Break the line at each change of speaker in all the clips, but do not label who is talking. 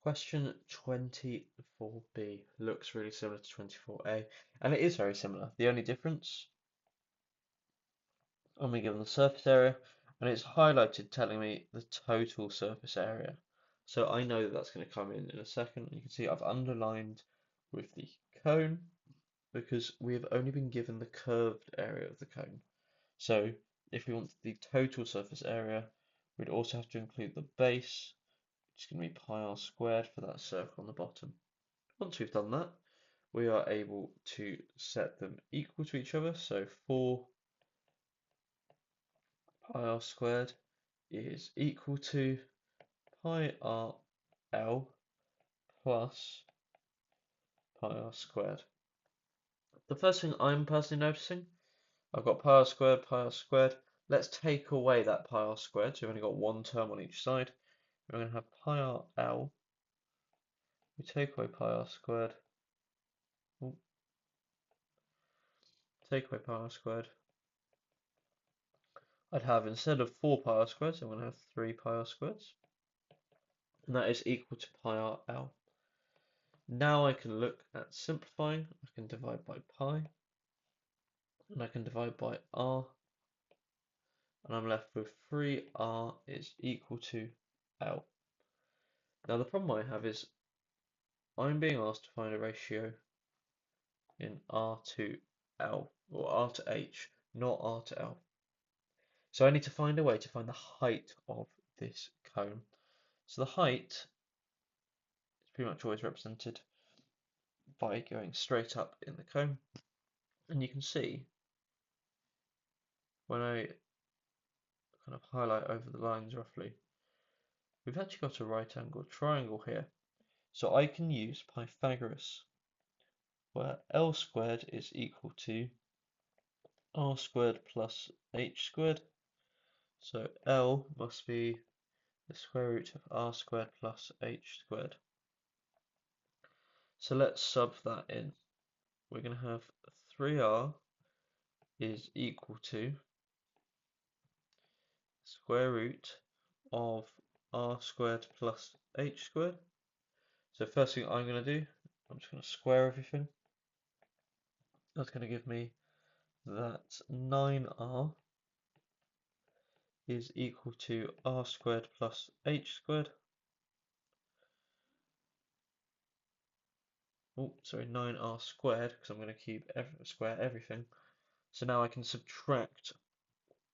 Question 24b looks really similar to 24a, and it is very similar. The only difference, I'm being given the surface area, and it's highlighted telling me the total surface area. So I know that that's going to come in a second. You can see I've underlined with the cone because we have only been given the curved area of the cone. So if we want the total surface area, we'd also have to include the base, which is going to be pi r squared for that circle on the bottom. Once we've done that, we are able to set them equal to each other. So 4 pi r squared is equal to pi r l plus pi r squared. The first thing I'm personally noticing, I've got pi r squared, pi r squared. Let's take away that pi r squared, so we've only got one term on each side. We're going to have pi r l. We take away pi r squared. Ooh. Take away pi r squared. I'd have, instead of 4 pi r squareds, I'm going to have 3 pi r squareds. And that is equal to pi r l. Now I can look at simplifying. I can divide by pi, and I can divide by r, and I'm left with 3r is equal to l. Now the problem I have is I'm being asked to find a ratio in r to l, or r to h, not r to l. So I need to find a way to find the height of this cone. So the height is pretty much always represented by going straight up in the cone. And you can see when I kind of highlight over the lines roughly, we've actually got a right angled triangle here. So I can use Pythagoras, where L squared is equal to R squared plus H squared. So L must be the square root of R squared plus H squared. So let's sub that in. We're going to have 3R is equal to square root of R squared plus H squared. So first thing I'm going to do, I'm just going to square everything. That's going to give me that 9r is equal to r squared plus h squared. Oh, sorry, 9r squared, because I'm going to keep square everything. So now I can subtract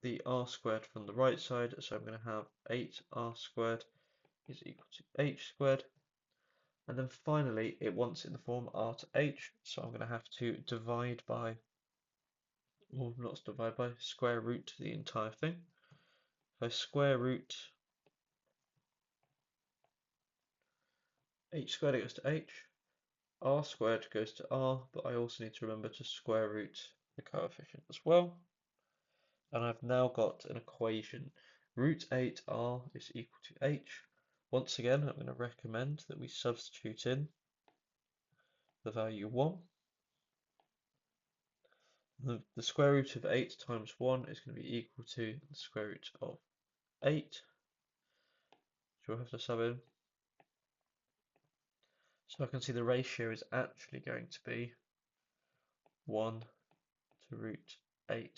the r squared from the right side, so I'm going to have 8r squared is equal to h squared. And then finally, it wants in the form r to h, so I'm going to have to divide by, or not divide by, square root the entire thing. If I square root h squared, it goes to h, r squared goes to r, but I also need to remember to square root the coefficient as well. And I've now got an equation. Root 8r is equal to h. Once again, I'm going to recommend that we substitute in the value 1. The square root of 8 times 1 is going to be equal to the square root of 8. So we'll have to sub in. So I can see the ratio is actually going to be 1 to root 8.